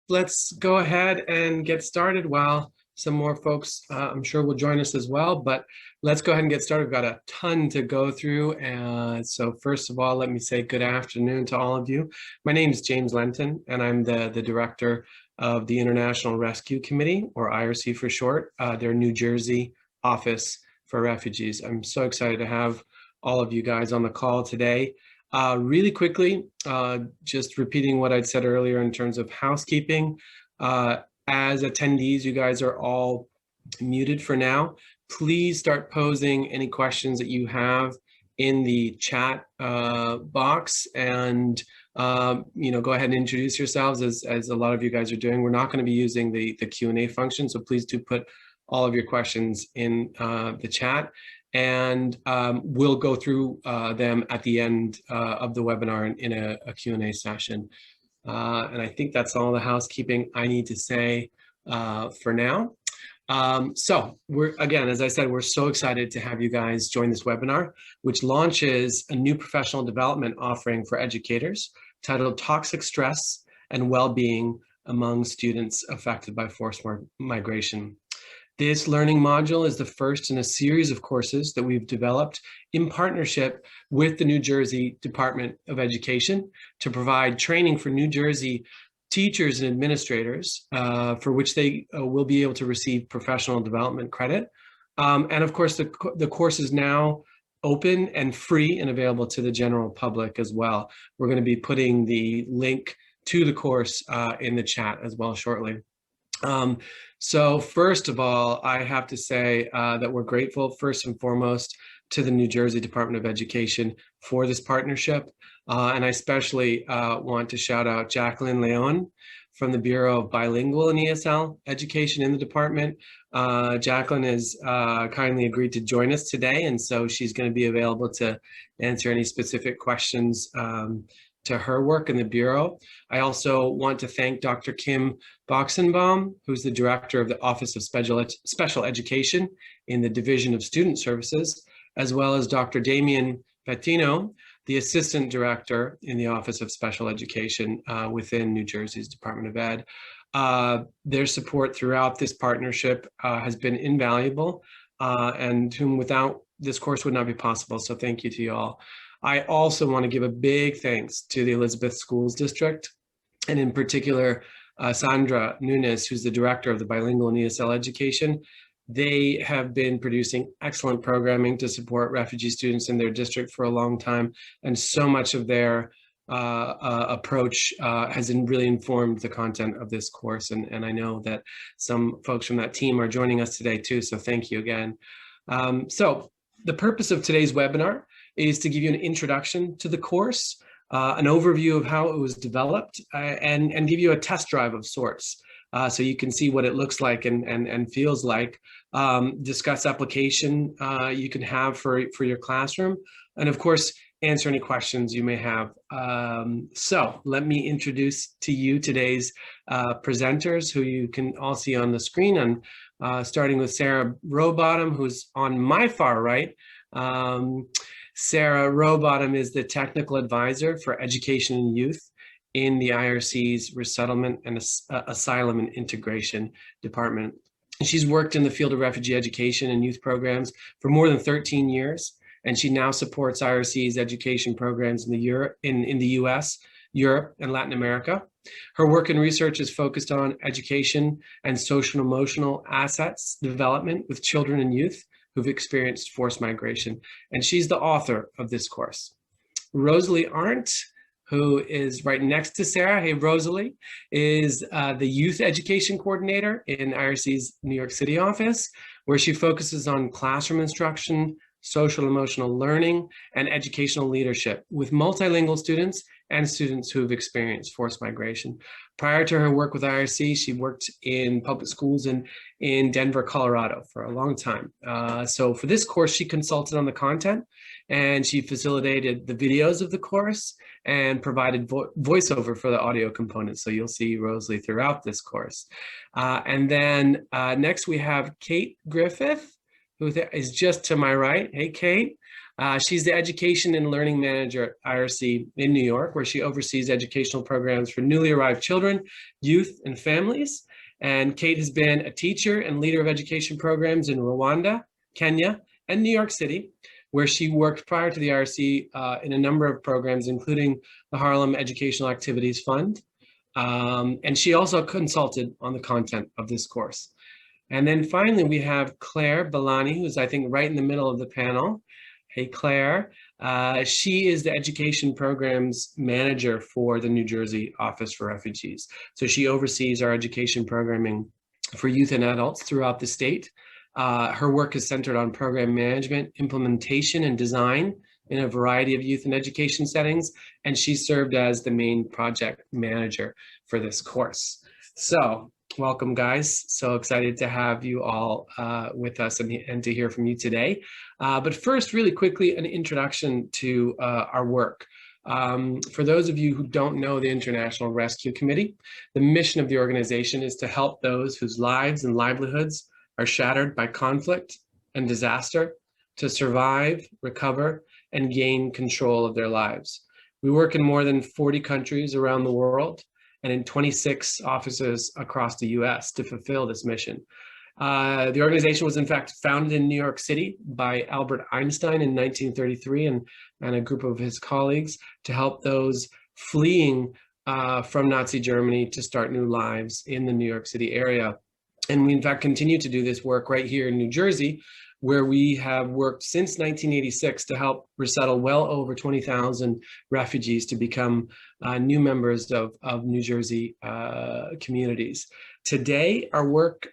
let's go ahead and get started while some more folks, I'm sure, will join us as well. But let's go ahead and get started. We've got a ton to go through. So first of all, let me say good afternoon to all of you. My name is James Lenton, and I'm the director of the International Rescue Committee, or IRC for short, their New Jersey office for refugees. I'm so excited to have all of you guys on the call today. Really quickly, just repeating what I'd said earlier in terms of housekeeping. As attendees, you guys are all muted for now. Please start posing any questions that you have in the chat box, and go ahead and introduce yourselves as a lot of you guys are doing. We're not going to be using the Q&A function, so please do put all of your questions in the chat, and we'll go through them at the end of the webinar in a Q&A session. And I think that's all the housekeeping I need to say for now. So again, as I said, we're so excited to have you guys join this webinar, which launches a new professional development offering for educators titled Toxic Stress and Well-Being Among Students Affected by Forced Migration. This learning module is the first in a series of courses that we've developed in partnership with the New Jersey Department of Education to provide training for New Jersey teachers and administrators, for which they will be able to receive professional development credit. And of course, the course is now open and free and available to the general public as well. We're going to be putting the link to the course in the chat as well shortly. So first of all, I have to say that we're grateful first and foremost to the New Jersey Department of Education for this partnership. And I especially want to shout out Jacqueline Leon from the Bureau of Bilingual and ESL Education in the department. Jacqueline has kindly agreed to join us today, and so she's going to be available to answer any specific questions to her work in the Bureau. I also want to thank Dr. Kim Boxenbaum, who's the director of the Office of Special Education in the Division of Student Services, as well as Dr. Damian Patino, the assistant director in the Office of Special Education within New Jersey's Department of Ed. Their support throughout this partnership has been invaluable, and whom without this course would not be possible. So thank you to you all. I also want to give a big thanks to the Elizabeth Schools District, and in particular, Sandra Nunes, who's the director of the Bilingual and ESL Education. They have been producing excellent programming to support refugee students in their district for a long time, and so much of their approach has really informed the content of this course. And I know that some folks from that team are joining us today too, so thank you again. So the purpose of today's webinar is to give you an introduction to the course, an overview of how it was developed, and give you a test drive of sorts. So you can see what it looks like and feels like, discuss application you can have for your classroom, and of course, answer any questions you may have. So let me introduce to you today's presenters, who you can all see on the screen, and starting with Sarah Robottom, who's on my far right. Sarah Robottom is the Technical Advisor for Education and Youth in the IRC's Resettlement and Asylum and Integration Department. She's worked in the field of refugee education and youth programs for more than 13 years, and she now supports IRC's education programs in the US, Europe, and Latin America. Her work and research is focused on education and social and emotional assets development with children and youth who've experienced forced migration, and she's the author of this course. Rosalie Arndt, who is right next to Sarah, hey Rosalie, is the Youth Education Coordinator in IRC's New York City office, where she focuses on classroom instruction, social emotional learning, and educational leadership with multilingual students and students who have experienced forced migration. Prior to her work with IRC, she worked in public schools in Denver, Colorado for a long time. So for this course, she consulted on the content, and she facilitated the videos of the course and provided voiceover for the audio components. So you'll see Rosalie throughout this course. And then next we have Kate Griffith, who is just to my right. Hey, Kate. She's the Education and Learning Manager at IRC in New York, where she oversees educational programs for newly arrived children, youth, and families. And Kate has been a teacher and leader of education programs in Rwanda, Kenya, and New York City, where she worked prior to the IRC in a number of programs, including the Harlem Educational Activities Fund. And she also consulted on the content of this course. And then finally, we have Claire Balani, who's I think right in the middle of the panel. Hey, Claire. She is the education programs manager for the New Jersey Office for Refugees. So she oversees our education programming for youth and adults throughout the state. Her work is centered on program management, implementation, and design in a variety of youth and education settings. And she served as the main project manager for this course. So welcome, guys. So excited to have you all with us and to hear from you today. But first, really quickly, an introduction to our work. For those of you who don't know the International Rescue Committee, the mission of the organization is to help those whose lives and livelihoods are shattered by conflict and disaster to survive, recover, and gain control of their lives. We work in more than 40 countries around the world and in 26 offices across the US to fulfill this mission. The organization was in fact founded in New York City by Albert Einstein in 1933 and a group of his colleagues to help those fleeing from Nazi Germany to start new lives in the New York City area. And we in fact continue to do this work right here in New Jersey, where we have worked since 1986 to help resettle well over 20,000 refugees to become new members of New Jersey communities. Today, our work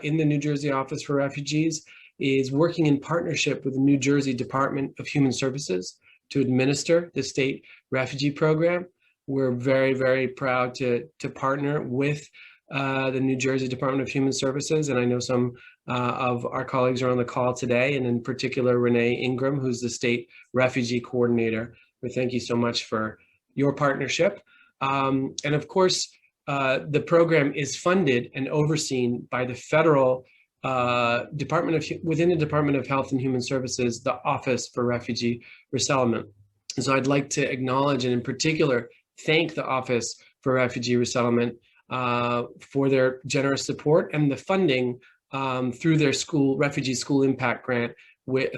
in the New Jersey Office for Refugees is working in partnership with the New Jersey Department of Human Services to administer the state refugee program. We're very, very proud to partner with the New Jersey Department of Human Services, and I know some of our colleagues are on the call today, and in particular, Renee Ingram, who's the State Refugee Coordinator. We thank you so much for your partnership. And of course, the program is funded and overseen by the federal within the Department of Health and Human Services, the Office for Refugee Resettlement. And so I'd like to acknowledge and in particular, thank the Office for Refugee Resettlement for their generous support and the funding through their refugee school impact grant,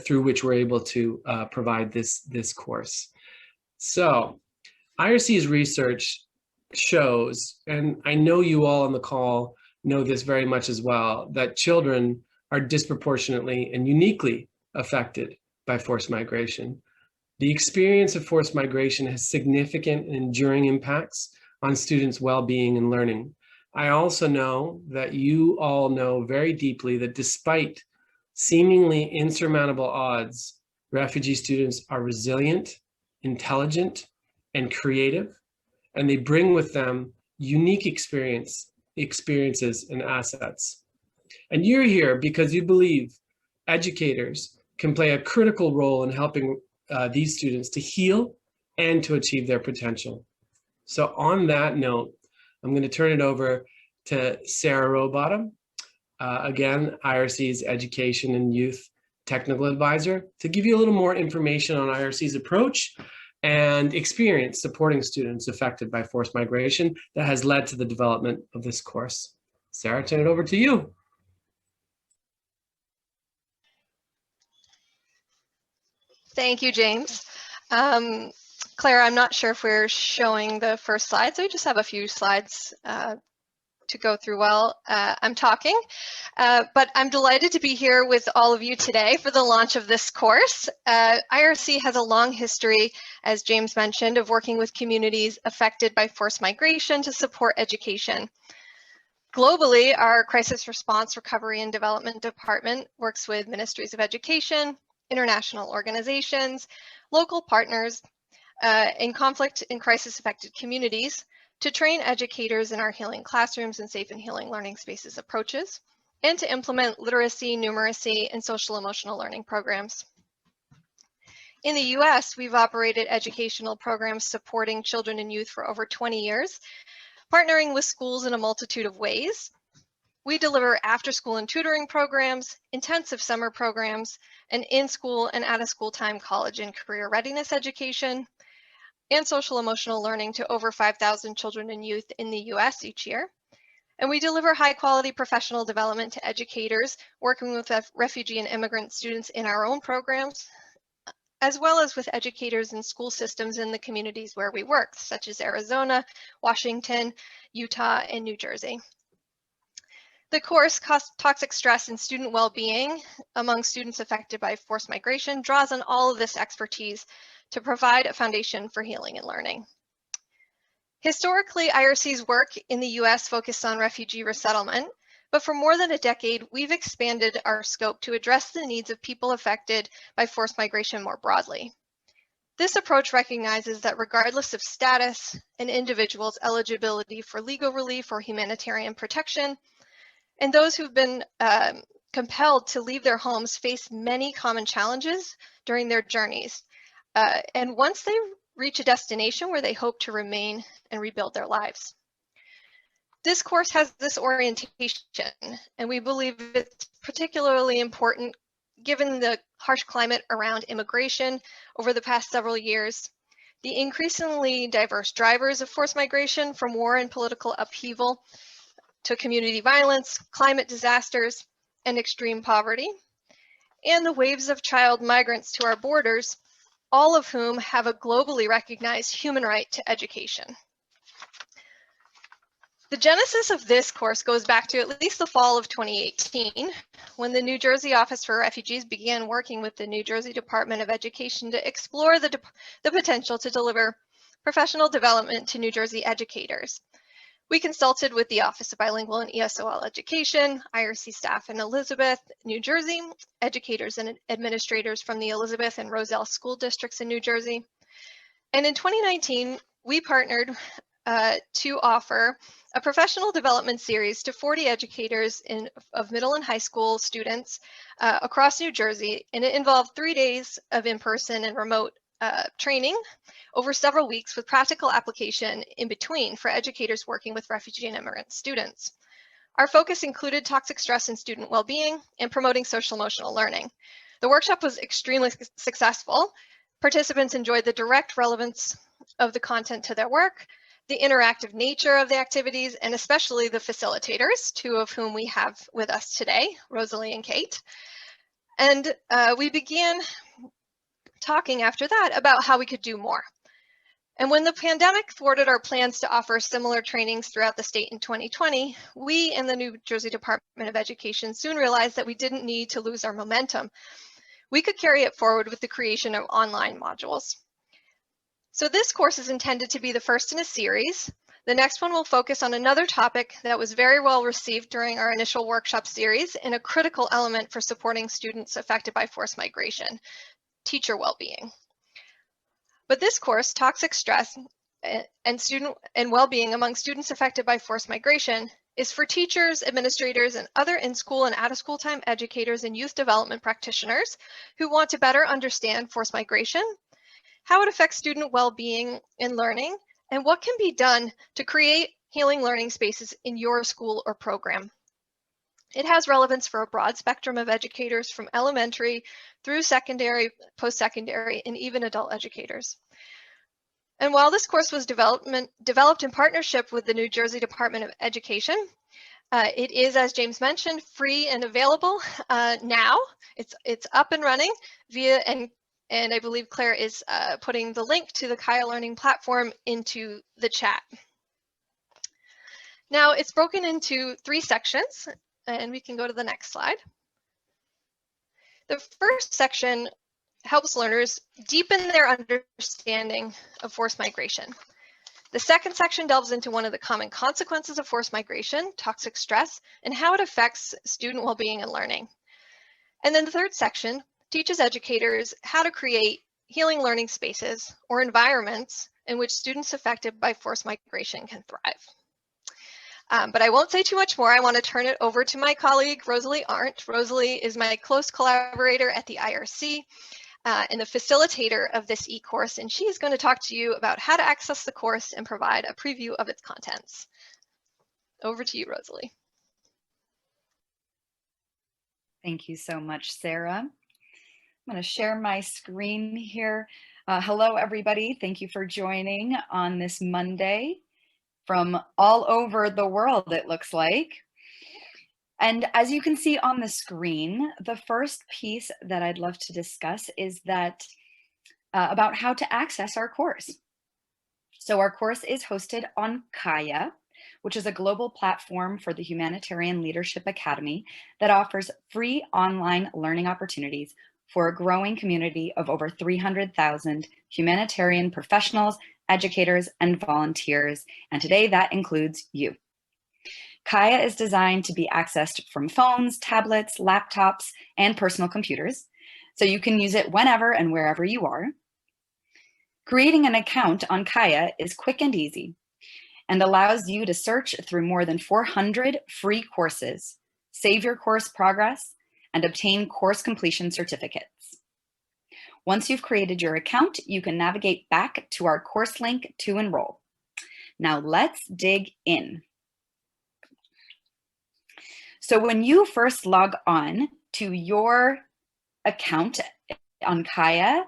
through which we're able to provide this course. So IRC's research shows, and I know you all on the call know this very much as well, that children are disproportionately and uniquely affected by forced migration. The experience of forced migration has significant and enduring impacts on students' well-being and learning. I also know that you all know very deeply that despite seemingly insurmountable odds, refugee students are resilient, intelligent, and creative, and they bring with them unique experiences and assets. And you're here because you believe educators can play a critical role in helping these students to heal and to achieve their potential. So on that note, I'm going to turn it over to Sarah Robottom, again, IRC's Education and Youth Technical Advisor, to give you a little more information on IRC's approach and experience supporting students affected by forced migration that has led to the development of this course. Sarah, turn it over to you. Thank you, James. Claire, I'm not sure if we're showing the first slide, so we just have a few slides to go through while I'm talking. But I'm delighted to be here with all of you today for the launch of this course. IRC has a long history, as James mentioned, of working with communities affected by forced migration to support education. Globally, our Crisis Response, Recovery and Development Department works with ministries of education, international organizations, local partners, in conflict and crisis affected communities to train educators in our healing classrooms and safe and healing learning spaces approaches, and to implement literacy, numeracy, and social emotional learning programs. In the US, we've operated educational programs supporting children and youth for over 20 years, partnering with schools in a multitude of ways. we deliver after-school and tutoring programs, intensive summer programs, and in-school and out-of-school time college and career readiness education, and social emotional learning to over 5,000 children and youth in the US each year. And we deliver high-quality professional development to educators working with refugee and immigrant students in our own programs, as well as with educators and school systems in the communities where we work, such as Arizona, Washington, Utah, and New Jersey. The course, Toxic Stress and Student Well-Being among Students Affected by Forced Migration, draws on all of this expertise to provide a foundation for healing and learning. Historically, IRC's work in the US focused on refugee resettlement, but for more than a decade, we've expanded our scope to address the needs of people affected by forced migration more broadly. This approach recognizes that regardless of status, an individual's eligibility for legal relief or humanitarian protection, and those who've been compelled to leave their homes face many common challenges during their journeys. And once they reach a destination where they hope to remain and rebuild their lives. This course has this orientation, and we believe it's particularly important given the harsh climate around immigration over the past several years, the increasingly diverse drivers of forced migration from war and political upheaval to community violence, climate disasters, and extreme poverty, and the waves of child migrants to our borders, all of whom have a globally recognized human right to education. The genesis of this course goes back to at least the fall of 2018, when the New Jersey Office for Refugees began working with the New Jersey Department of Education to explore the potential to deliver professional development to New Jersey educators. We consulted with the Office of Bilingual and ESOL Education, IRC staff in Elizabeth, New Jersey, educators and administrators from the Elizabeth and Roselle school districts in New Jersey. And in 2019, we partnered to offer a professional development series to 40 educators of middle and high school students across New Jersey, and it involved 3 days of in-person and remote training over several weeks with practical application in between for educators working with refugee and immigrant students. Our focus included toxic stress and student well-being and promoting social emotional learning. The workshop was extremely successful. Participants enjoyed the direct relevance of the content to their work, the interactive nature of the activities, and especially the facilitators, two of whom we have with us today, Rosalie and Kate. And we began talking after that about how we could do more. And when the pandemic thwarted our plans to offer similar trainings throughout the state in 2020, we and the New Jersey Department of Education soon realized that we didn't need to lose our momentum. We could carry it forward with the creation of online modules. So this course is intended to be the first in a series. The next one will focus on another topic that was very well received during our initial workshop series and a critical element for supporting students affected by forced migration, teacher well-being. But this course, Toxic Stress and Well-Being Among Students Affected by Forced Migration, is for teachers, administrators, and other in-school and out-of-school time educators and youth development practitioners who want to better understand forced migration, how it affects student well-being and learning, and what can be done to create healing learning spaces in your school or program. It has relevance for a broad spectrum of educators from elementary through secondary, post-secondary, and even adult educators. And while this course was developed in partnership with the New Jersey Department of Education, it is, as James mentioned, free and available now. It's up and running via, and I believe Claire is putting the link to the Kaya Learning platform into the chat. Now it's broken into 3 sections, and we can go to the next slide. The first section helps learners deepen their understanding of forced migration. The second section delves into one of the common consequences of forced migration, toxic stress, and how it affects student well-being and learning. And then the third section teaches educators how to create healing learning spaces or environments in which students affected by forced migration can thrive. But I won't say too much more. I want to turn it over to my colleague, Rosalie Arndt. Rosalie is my close collaborator at the IRC and the facilitator of this e-course, and she is going to talk to you about how to access the course and provide a preview of its contents. Over to you, Rosalie. Thank you so much, Sarah. I'm going to share my screen here. Hello, everybody. Thank you for joining on this Monday from all over the world, it looks like. And as you can see on the screen, the first piece that I'd love to discuss is that about how to access our course. So our course is hosted on Kaya, which is a global platform for the Humanitarian Leadership Academy that offers free online learning opportunities for a growing community of over 300,000 humanitarian professionals, educators, and volunteers. And today that includes you. Kaya is designed to be accessed from phones, tablets, laptops, and personal computers, so you can use it whenever and wherever you are. Creating an account on Kaya is quick and easy and allows you to search through more than 400 free courses, save your course progress, and obtain course completion certificates. Once you've created your account, you can navigate back to our course link to enroll. Now let's dig in. So when you first log on to your account on Kaya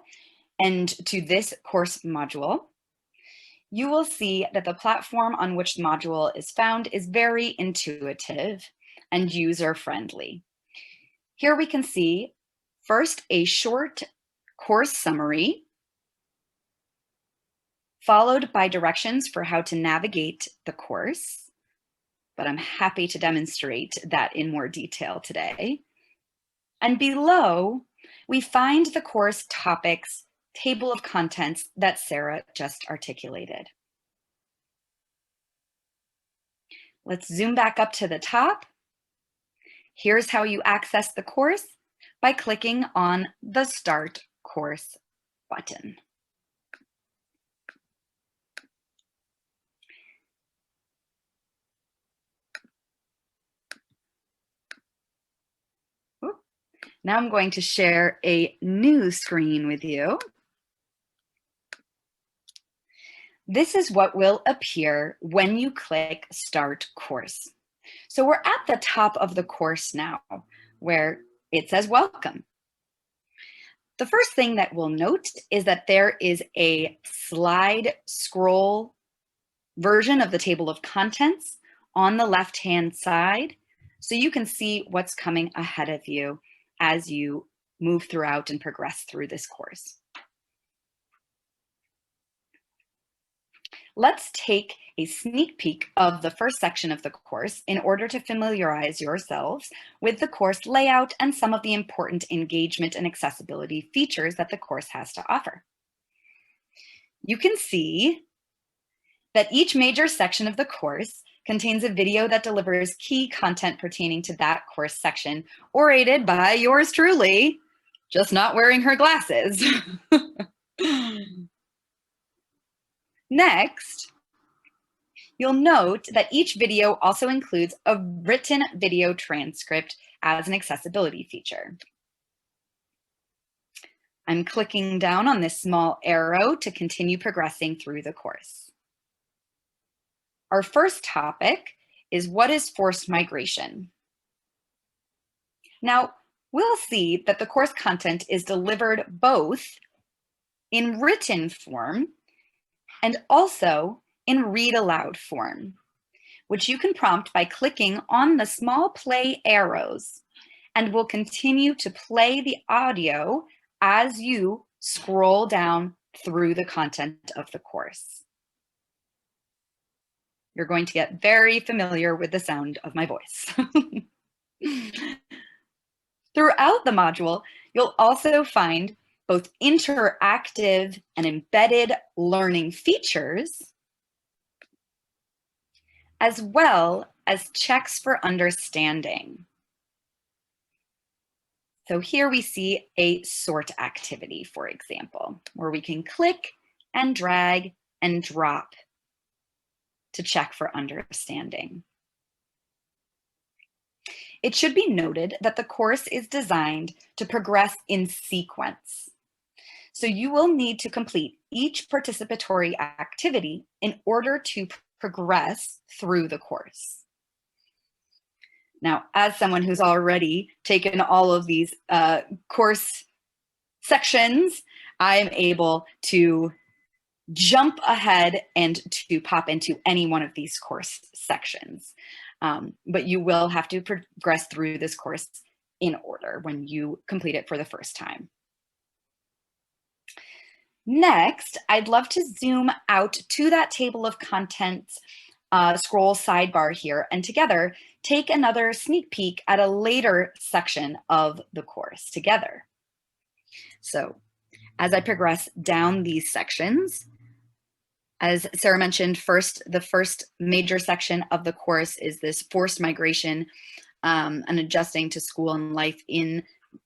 and to this course module, you will see that the platform on which the module is found is very intuitive and user-friendly. Here we can see first a short course summary, followed by directions for how to navigate the course, but I'm happy to demonstrate that in more detail today. And below, we find the course topics table of contents that Sarah just articulated. Let's zoom back up to the top. Here's how you access the course by clicking on the Start Course button. Now I'm going to share a new screen with you. This is what will appear when you click Start Course. So we're at the top of the course now, where it says Welcome. The first thing that we'll note is that there is a slide scroll version of the table of contents on the left-hand side, so you can see what's coming ahead of you as you move throughout and progress through this course. Let's take a sneak peek of the first section of the course in order to familiarize yourselves with the course layout and some of the important engagement and accessibility features that the course has to offer. You can see that each major section of the course contains a video that delivers key content pertaining to that course section, orated by yours truly, just not wearing her glasses. Next, you'll note that each video also includes a written video transcript as an accessibility feature. I'm clicking down on this small arrow to continue progressing through the course. Our first topic is what is forced migration? Now, we'll see that the course content is delivered both in written form and also in read aloud form, which you can prompt by clicking on the small play arrows, and will continue to play the audio as you scroll down through the content of the course. You're going to get very familiar with the sound of my voice. Throughout the module, you'll also find both interactive and embedded learning features, as well as checks for understanding. So here we see a sort activity, for example, where we can click and drag and drop to check for understanding. It should be noted that the course is designed to progress in sequence. So you will need to complete each participatory activity in order to progress through the course. Now, as someone who's already taken all of these course sections, I'm able to jump ahead and to pop into any one of these course sections. But you will have to progress through this course in order when you complete it for the first time. Next, I'd love to zoom out to that table of contents scroll sidebar here, and together take another sneak peek at a later section of the course together. So as I progress down these sections, as Sarah mentioned, the first major section of the course is this forced migration and adjusting to school and life in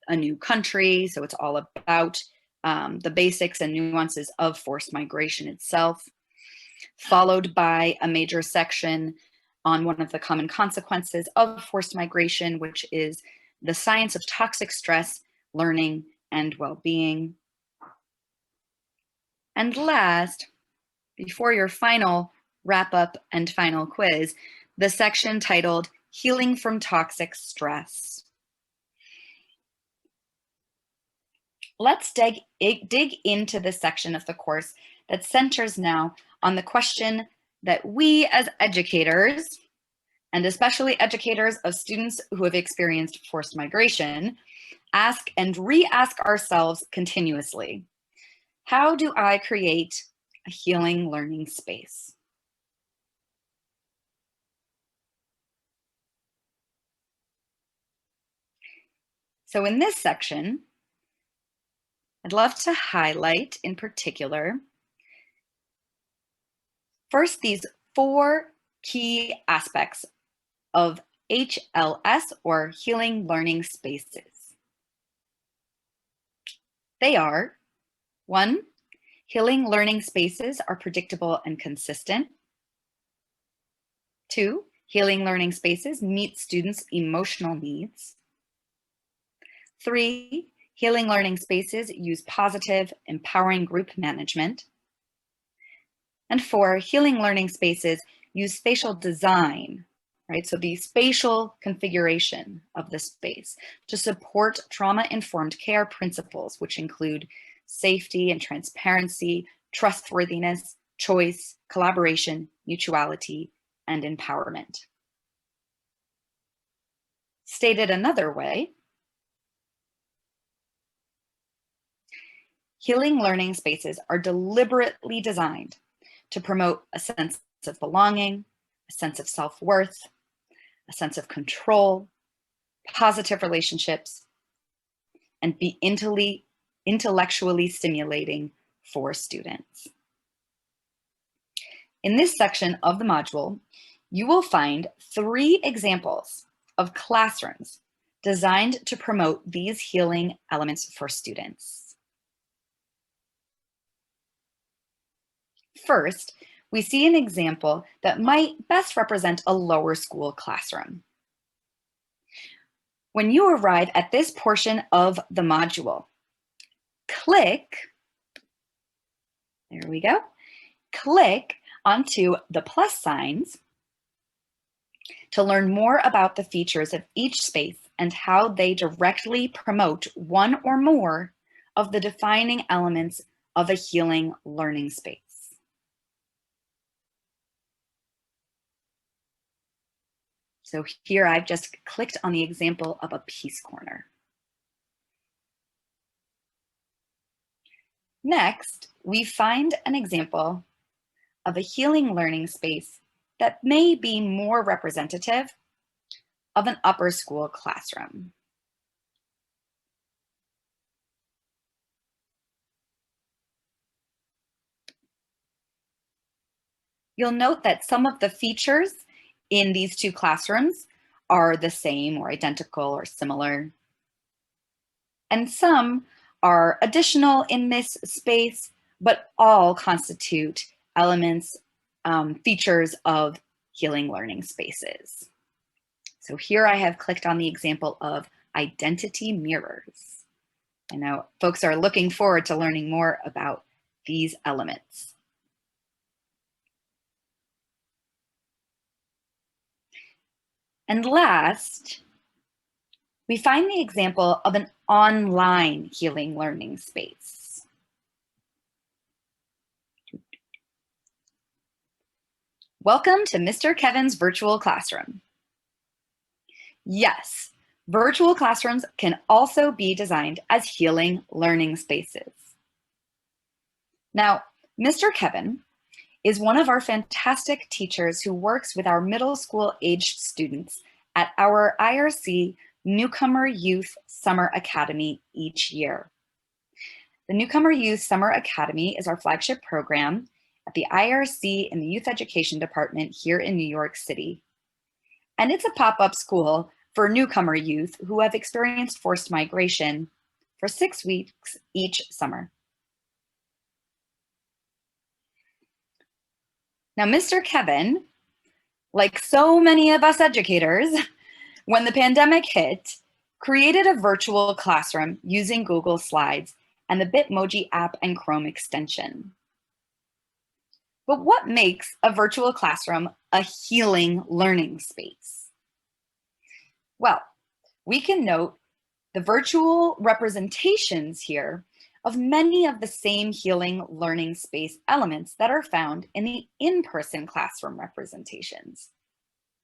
a new country. So it's all about the basics and nuances of forced migration itself, followed by a major section on one of the common consequences of forced migration, which is the science of toxic stress, learning, and well-being. And last, before your final wrap-up and final quiz, the section titled Healing from Toxic Stress. Let's dig into the section of the course that centers now on the question that we as educators, and especially educators of students who have experienced forced migration, ask and re-ask ourselves continuously. How do I create a healing learning space? So in this section, I'd love to highlight in particular, first, these 4 key aspects of HLS, or Healing Learning Spaces. They are, 1, healing learning spaces are predictable and consistent. 2, healing learning spaces meet students' emotional needs. 3, healing learning spaces use positive, empowering group management. And 4, healing learning spaces use spatial design, right? So the spatial configuration of the space to support trauma-informed care principles, which include safety and transparency, trustworthiness, choice, collaboration, mutuality, and empowerment. Stated another way, healing learning spaces are deliberately designed to promote a sense of belonging, a sense of self-worth, a sense of control, positive relationships, and be intellectually stimulating for students. In this section of the module, you will find 3 examples of classrooms designed to promote these healing elements for students. First, we see an example that might best represent a lower school classroom. When you arrive at this portion of the module, click, there we go, click onto the plus signs to learn more about the features of each space and how they directly promote one or more of the defining elements of a healing learning space. So here I've just clicked on the example of a peace corner. Next, we find an example of a healing learning space that may be more representative of an upper school classroom. You'll note that some of the features in these 2 classrooms are the same or identical or similar. And some are additional in this space, but all constitute elements, features of healing learning spaces. So here I have clicked on the example of identity mirrors. I know folks are looking forward to learning more about these elements. And last, we find the example of an online healing learning space. Welcome to Mr. Kevin's virtual classroom. Yes, virtual classrooms can also be designed as healing learning spaces. Now, Mr. Kevin is one of our fantastic teachers who works with our middle school aged students at our IRC Newcomer Youth Summer Academy each year. The Newcomer Youth Summer Academy is our flagship program at the IRC in the Youth Education Department here in New York City. And it's a pop-up school for newcomer youth who have experienced forced migration for 6 weeks each summer. Now, Mr. Kevin, like so many of us educators, when the pandemic hit, created a virtual classroom using Google Slides and the Bitmoji app and Chrome extension. But what makes a virtual classroom a healing learning space? Well, we can note the virtual representations here of many of the same healing learning space elements that are found in the in-person classroom representations.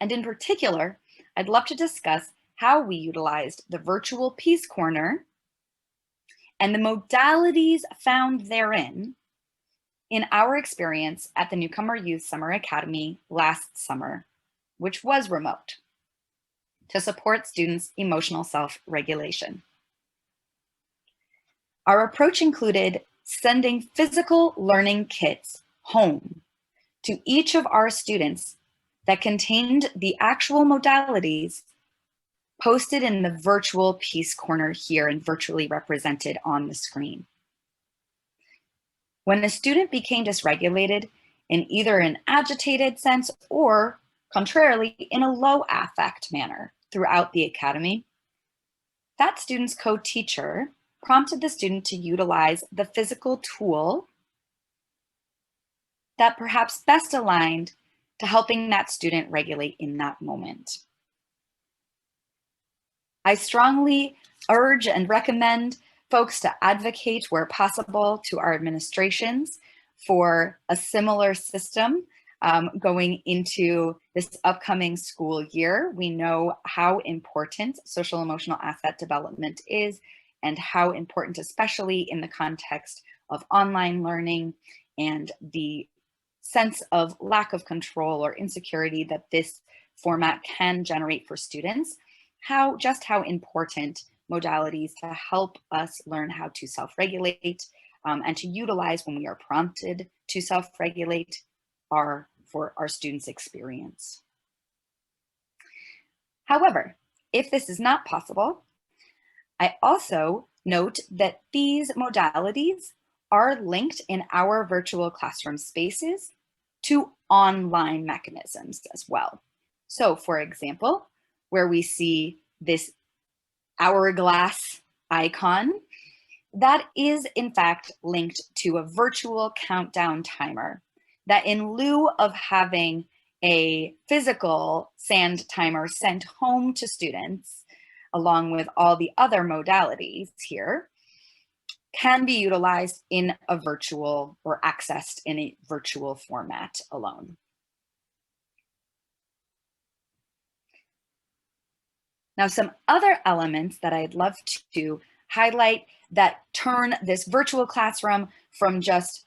And in particular, I'd love to discuss how we utilized the virtual Peace Corner and the modalities found therein in our experience at the Newcomer Youth Summer Academy last summer, which was remote, to support students' emotional self-regulation. Our approach included sending physical learning kits home to each of our students that contained the actual modalities posted in the virtual Peace Corner here and virtually represented on the screen. When a student became dysregulated in either an agitated sense or, contrarily, in a low affect manner throughout the academy, that student's co-teacher prompted the student to utilize the physical tool that perhaps best aligned to helping that student regulate in that moment. I strongly urge and recommend folks to advocate where possible to our administrations for a similar system going into this upcoming school year. We know how important social emotional asset development is and how important, especially in the context of online learning and the sense of lack of control or insecurity that this format can generate for students, just how important modalities to help us learn how to self-regulate and to utilize when we are prompted to self-regulate are for our students' experience. However, if this is not possible, I also note that these modalities are linked in our virtual classroom spaces to online mechanisms as well. So for example, where we see this hourglass icon, that is in fact linked to a virtual countdown timer that in lieu of having a physical sand timer sent home to students, along with all the other modalities here, can be utilized in a virtual or accessed in a virtual format alone. Now, some other elements that I'd love to highlight that turn this virtual classroom from just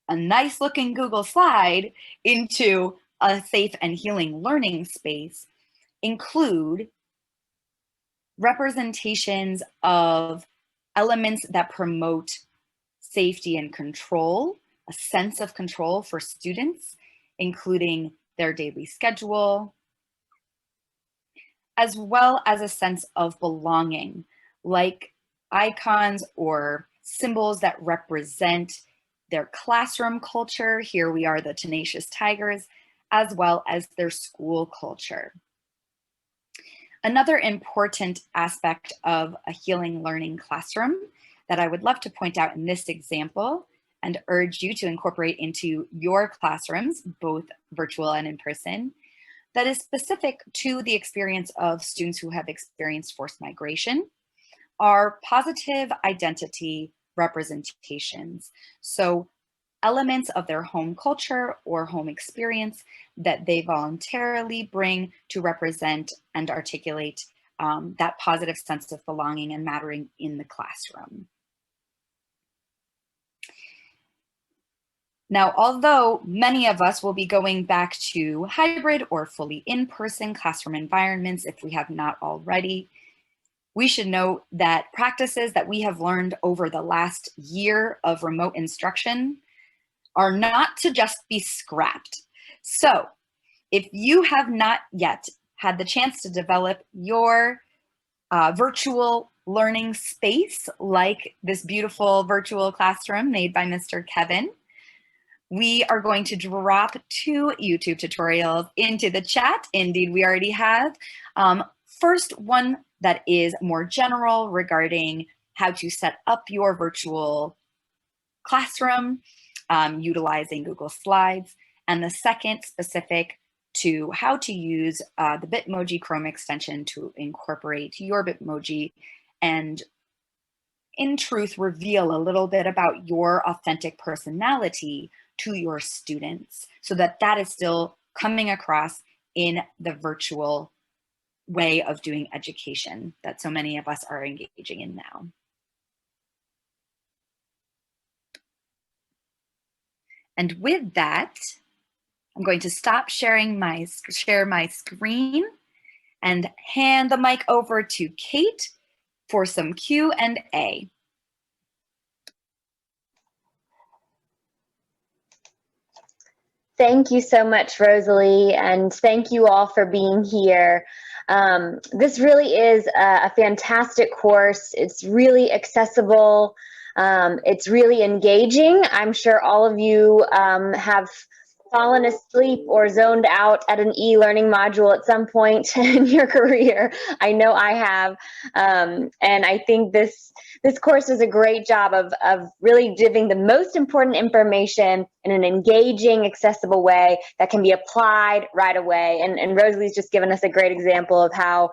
a nice looking Google slide into a safe and healing learning space include representations of elements that promote safety and control, a sense of control for students, including their daily schedule, as well as a sense of belonging, like icons or symbols that represent their classroom culture. Here we are, the Tenacious Tigers, as well as their school culture. Another important aspect of a healing learning classroom that I would love to point out in this example and urge you to incorporate into your classrooms, both virtual and in person, that is specific to the experience of students who have experienced forced migration are positive identity representations. So elements of their home culture or home experience that they voluntarily bring to represent and articulate that positive sense of belonging and mattering in the classroom. Now, although many of us will be going back to hybrid or fully in-person classroom environments if we have not already, we should note that practices that we have learned over the last year of remote instruction are not to just be scrapped. So if you have not yet had the chance to develop your virtual learning space, like this beautiful virtual classroom made by Mr. Kevin, we are going to drop 2 YouTube tutorials into the chat. Indeed, we already have. First one that is more general regarding how to set up your virtual classroom utilizing Google Slides. And the second specific to how to use the Bitmoji Chrome extension to incorporate your Bitmoji and in truth reveal a little bit about your authentic personality to your students so that that is still coming across in the virtual way of doing education that so many of us are engaging in now. And with that, I'm going to stop share my screen and hand the mic over to Kate for some Q&A. Thank you so much, Rosalie, and thank you all for being here. This really is a fantastic course. It's really accessible. It's really engaging. I'm sure all of you have fallen asleep or zoned out at an e-learning module at some point in your career. I know I have. And I think this course does a great job of really giving the most important information in an engaging, accessible way that can be applied right away. And Rosalie's just given us a great example of how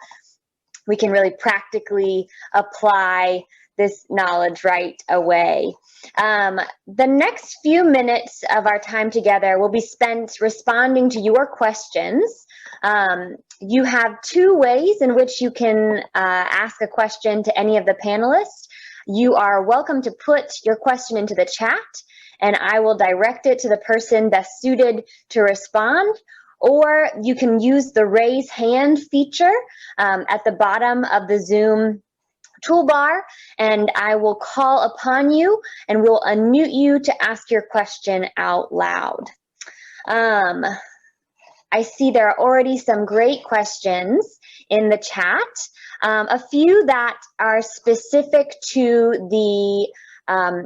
we can really practically apply this knowledge right away. The next few minutes of our time together will be spent responding to your questions. You have 2 ways in which you can ask a question to any of the panelists. You are welcome to put your question into the chat, and I will direct it to the person best suited to respond. Or you can use the raise hand feature at the bottom of the Zoom toolbar, and I will call upon you and we'll unmute you to ask your question out loud. I see there are already some great questions in the chat. A few that are specific to the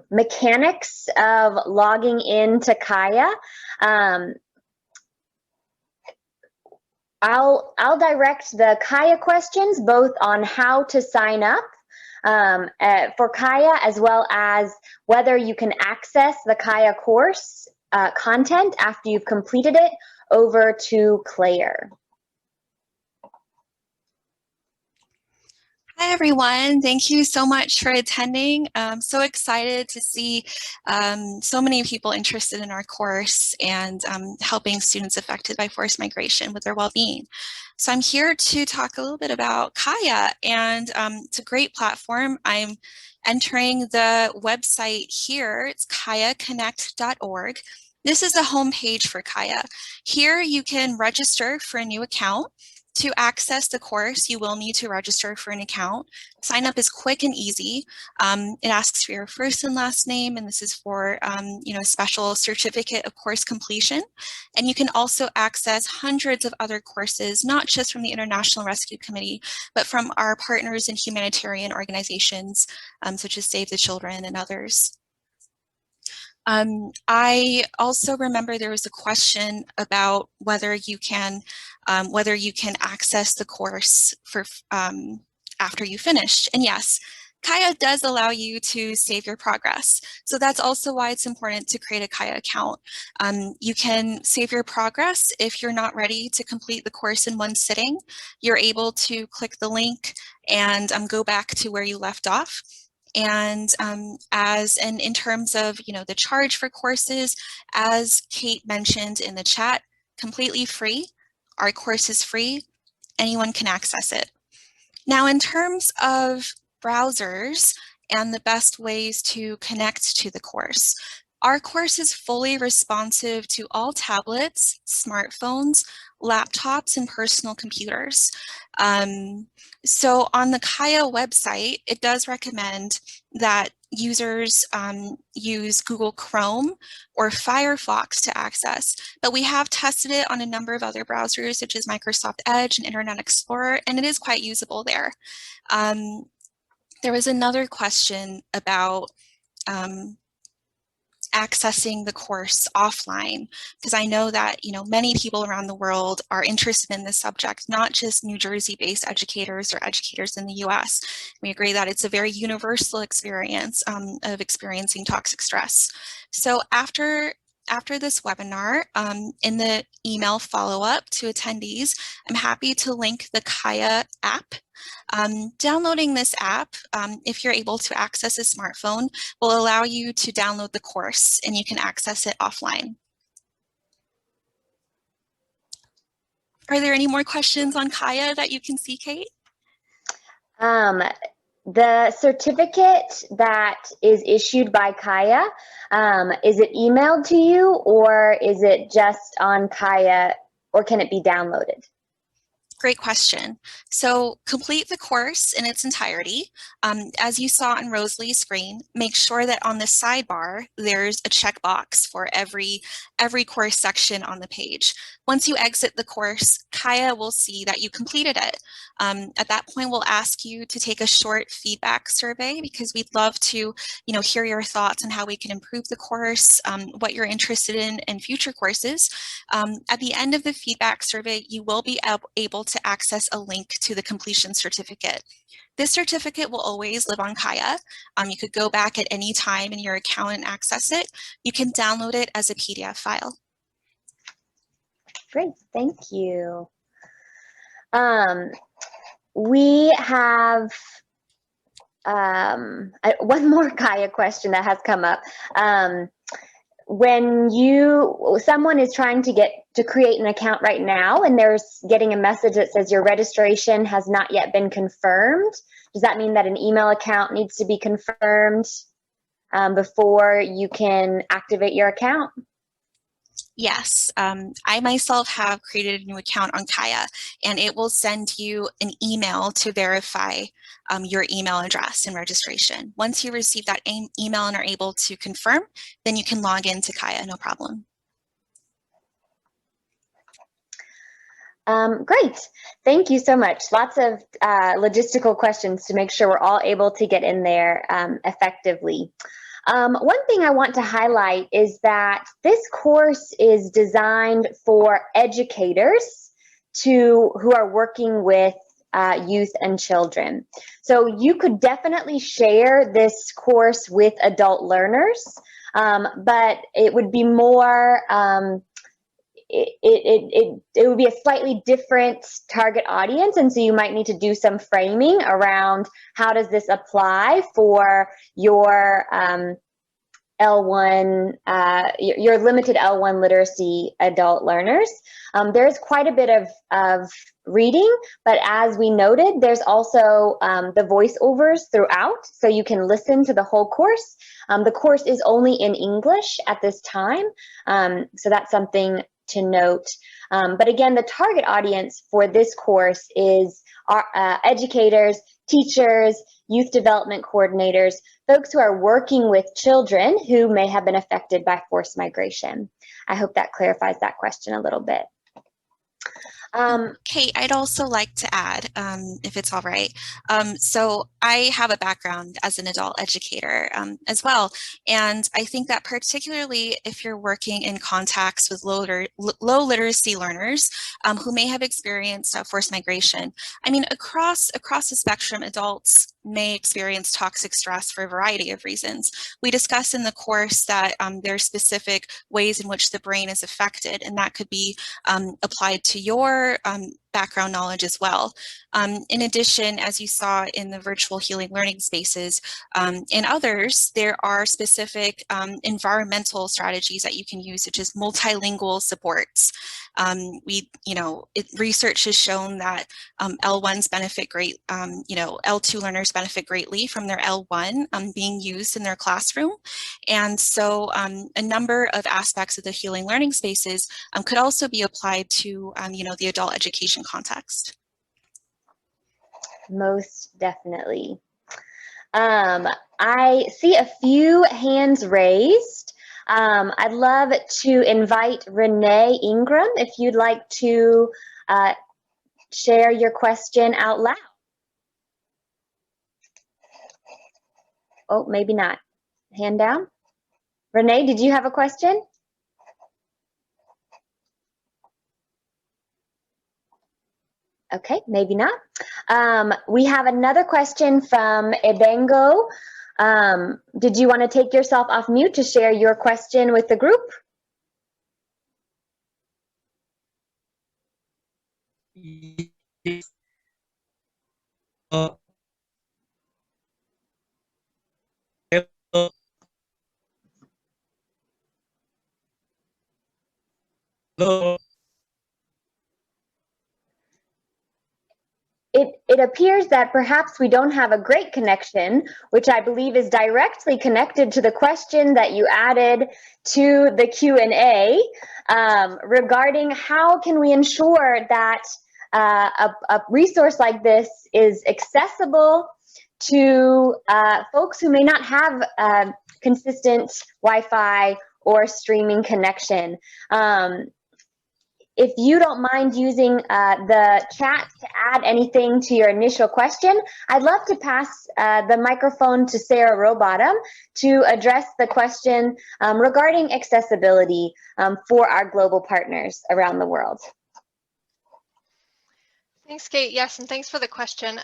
mechanics of logging into Kaya. I'll direct the Kaya questions both on how to sign up for Kaya, as well as whether you can access the Kaya course content after you've completed it, over to Claire. Hi, everyone. Thank you so much for attending. I'm so excited to see so many people interested in our course and helping students affected by forced migration with their well-being. So I'm here to talk a little bit about Kaya, and it's a great platform. I'm entering the website here. It's kayaconnect.org. This is the homepage for Kaya. Here you can register for a new account. To access the course, you will need to register for an account. Sign up is quick and easy. It asks for your first and last name, and this is for a special certificate of course completion. And you can also access hundreds of other courses, not just from the International Rescue Committee, but from our partners in humanitarian organizations, such as Save the Children and others. I also remember there was a question about whether you can access the course for after you finished. And yes, Kaya does allow you to save your progress. So that's also why it's important to create a Kaya account. You can save your progress if you're not ready to complete the course in one sitting. You're able to click the link and go back to where you left off. And in terms of the charge for courses, as Kate mentioned in the chat, completely free. Our course is free. Anyone can access it. Now, in terms of browsers and the best ways to connect to the course, our course is fully responsive to all tablets, smartphones, laptops, and personal computers. So on the Kaya website, it does recommend that users use Google Chrome or Firefox to access, but we have tested it on a number of other browsers such as Microsoft Edge and Internet Explorer, and it is quite usable there. There was another question about accessing the course offline, because I know that many people around the world are interested in this subject, not just New Jersey-based educators or educators in the US. We agree that it's a very universal experience of experiencing toxic stress. So after this webinar, in the email follow-up to attendees, I'm happy to link the Kaya app. Downloading this app, if you're able to access a smartphone, will allow you to download the course and you can access it offline. Are there any more questions on Kaya that you can see, Kate? The certificate that is issued by Kaya, is it emailed to you, or is it just on Kaya, or can it be downloaded? Great question. So complete the course in its entirety. As you saw on Rosalie's screen, make sure that on the sidebar, there's a checkbox for every course section on the page. Once you exit the course, Kaya will see that you completed it. At that point, we'll ask you to take a short feedback survey, because we'd love to hear your thoughts on how we can improve the course, what you're interested in future courses. At the end of the feedback survey, you will be able to access a link to the completion certificate. This certificate will always live on Kaya. You could go back at any time in your account and access it. You can download it as a PDF file. Great, thank you. We have one more Kaya question that has come up. When someone is trying to create an account right now and they're getting a message that says your registration has not yet been confirmed, does that mean that an email account needs to be confirmed before you can activate your account? Yes, I myself have created a new account on Kaya, and it will send you an email to verify your email address and registration. Once you receive that email and are able to confirm, then you can log into Kaya, no problem. Great, thank you so much. Lots of logistical questions to make sure we're all able to get in there effectively. One thing I want to highlight is that this course is designed for educators who are working with youth and children. So you could definitely share this course with adult learners, but it would be more, it would be a slightly different target audience, and so you might need to do some framing around how does this apply for your L1, your limited L1 literacy adult learners. There's quite a bit of reading, but as we noted, there's also the voiceovers throughout, so you can listen to the whole course. The course is only in English at this time, so that's something to note. But again, the target audience for this course is our educators, teachers, youth development coordinators, folks who are working with children who may have been affected by forced migration. I hope that clarifies that question a little bit. Kate, I'd also like to add, if it's all right. So I have a background as an adult educator as well. And I think that particularly if you're working in contacts with low literacy learners who may have experienced forced migration, I mean, across the spectrum, adults may experience toxic stress for a variety of reasons. We discuss in the course that there are specific ways in which the brain is affected, and that could be applied to your background knowledge as well. In addition, as you saw in the virtual healing learning spaces, in others, there are specific environmental strategies that you can use, such as multilingual supports. Research has shown that L1s benefit L2 learners benefit greatly from their L1 being used in their classroom. And so a number of aspects of the healing learning spaces could also be applied to, the adult education context. Most definitely. I see a few hands raised. I'd love to invite Renee Ingram if you'd like to share your question out loud. Oh, maybe not. Hand down. Renee, did you have a question? Okay, maybe not. We have another question from Ebengo. Did you want to take yourself off mute to share your question with the group? Yes. Hello. It appears that perhaps we don't have a great connection, which I believe is directly connected to the question that you added to the Q&A regarding how can we ensure that a resource like this is accessible to folks who may not have consistent Wi-Fi or streaming connection. If you don't mind using the chat to add anything to your initial question, I'd love to pass the microphone to Sarah Robottom to address the question regarding accessibility for our global partners around the world. Thanks, Kate. Yes, and thanks for the question.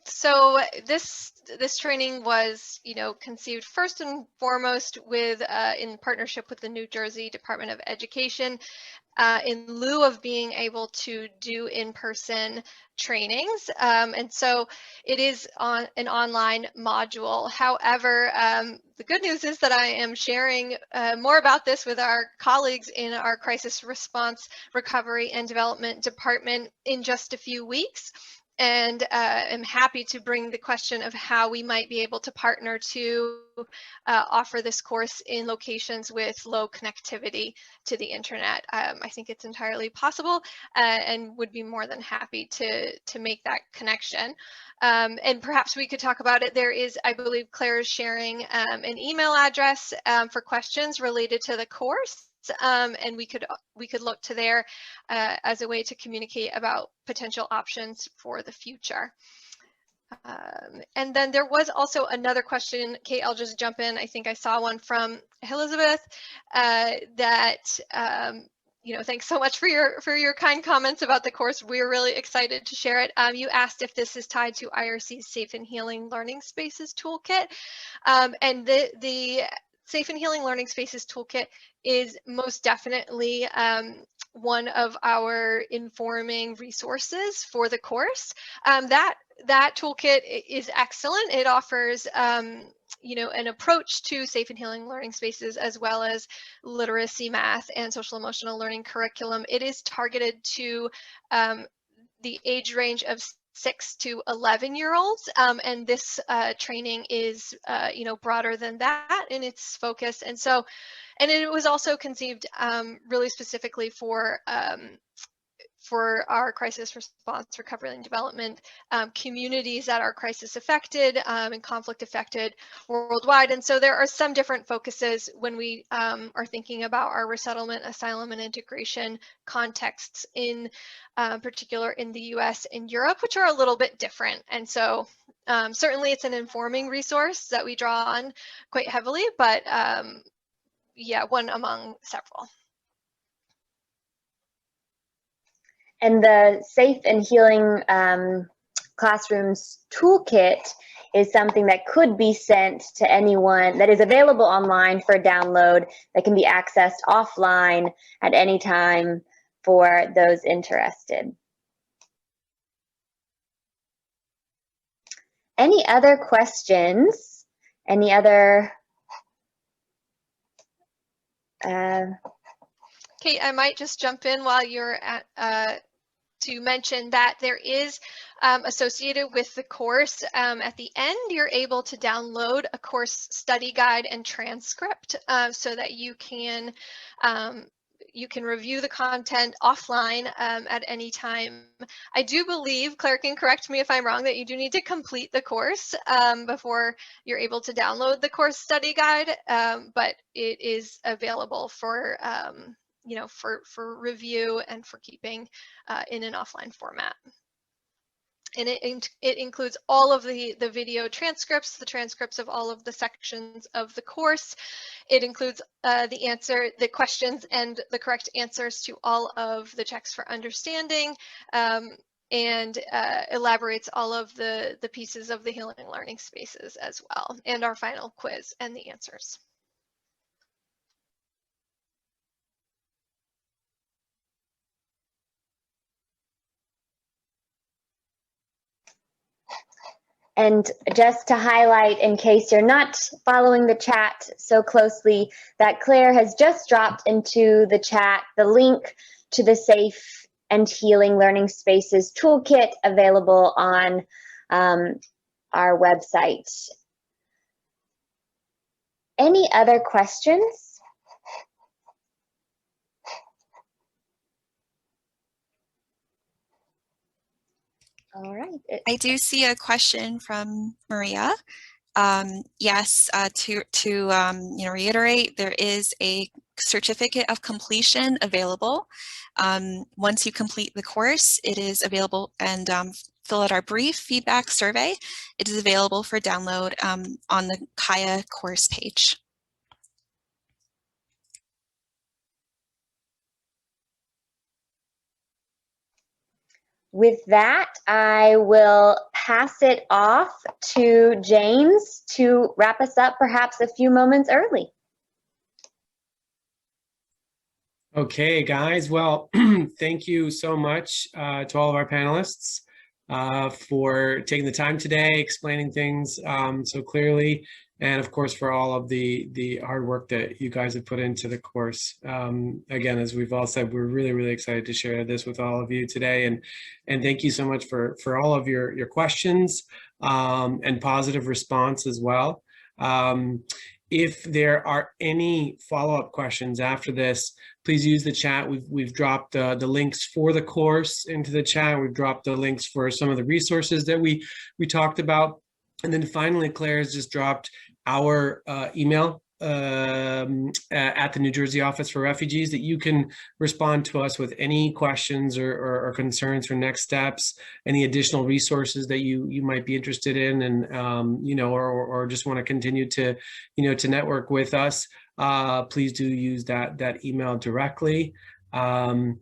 So this training was, conceived first and foremost with in partnership with the New Jersey Department of Education, in lieu of being able to do in-person trainings. And so it is on an online module. However, the good news is that I am sharing more about this with our colleagues in our Crisis Response, Recovery and Development Department in just a few weeks. And I'm happy to bring the question of how we might be able to partner to offer this course in locations with low connectivity to the internet. I think it's entirely possible and would be more than happy to make that connection. And perhaps we could talk about it. There is, I believe Claire is sharing an email address for questions related to the course. And we could look to there as a way to communicate about potential options for the future. And then there was also another question, Kate, I'll just jump in. I think I saw one from Elizabeth that, thanks so much for your kind comments about the course. We're really excited to share it. You asked if this is tied to IRC's Safe and Healing Learning Spaces Toolkit. And the Safe and Healing Learning Spaces Toolkit is most definitely one of our informing resources for the course. That toolkit is excellent. It offers an approach to safe and healing learning spaces, as well as literacy, math, and social emotional learning curriculum. It is targeted to the age range of 6 to 11-year-olds, and this training is broader than that in its focus. And it was also conceived really specifically for for our crisis response, recovery, and development communities that are crisis affected and conflict affected worldwide. And so there are some different focuses when we are thinking about our resettlement, asylum, and integration contexts in particular in the US and Europe, which are a little bit different. And so certainly it's an informing resource that we draw on quite heavily, but yeah, one among several. And the Safe and Healing Classrooms Toolkit is something that could be sent to anyone, that is available online for download, that can be accessed offline at any time for those interested. Any other questions? Any other? Kate, I might just jump in while you're at to mention that there is associated with the course at the end, you're able to download a course study guide and transcript so that you can review the content offline at any time. I do believe, Claire can correct me if I'm wrong, that you do need to complete the course before you're able to download the course study guide, but it is available for you know, for review and for keeping in an offline format. And it includes all of the video transcripts, the transcripts of all of the sections of the course. It includes the questions and the correct answers to all of the checks for understanding, and elaborates all of the pieces of the healing and learning spaces as well, and our final quiz and the answers. And just to highlight, in case you're not following the chat so closely, that Claire has just dropped into the chat the link to the Safe and Healing Learning Spaces Toolkit available on our website. Any other questions? All right. I do see a question from Maria. Yes, to reiterate, there is a certificate of completion available. Once you complete the course, it is available, and fill out our brief feedback survey. It is available for download on the Kaya course page. With that, I will pass it off to James to wrap us up perhaps a few moments early. Okay, guys. Well, thank you so much to all of our panelists for taking the time today, explaining things so clearly, and of course for all of the hard work that you guys have put into the course. Again, as we've all said, we're really excited to share this with all of you today, and thank you so much for all of your questions and positive response as well. If there are any follow-up questions after this, please use the chat. We've dropped the links for the course into the chat. We've dropped the links for some of the resources that we talked about. And then finally, Claire has just dropped our email at the New Jersey Office for Refugees that you can respond to us with any questions or concerns for next steps, any additional resources that you might be interested in, and you know, or just want to continue to to network with us. Please do use that email directly. And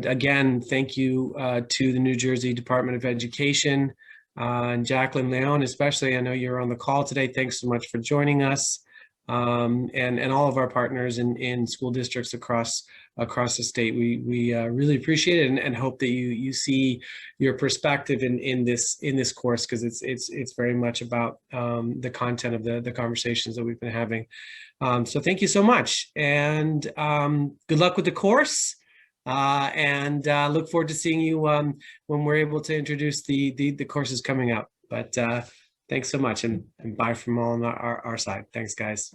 again, thank you to the New Jersey Department of Education and Jacqueline Leon, especially. I know you're on the call today. Thanks so much for joining us. And all of our partners in school districts across the state. We really appreciate it and hope that you see your perspective in this course, because it's very much about the content of the conversations that we've been having. So thank you so much, and good luck with the course. And look forward to seeing you when we're able to introduce the courses coming up. But thanks so much, and bye from all on our side. Thanks, guys.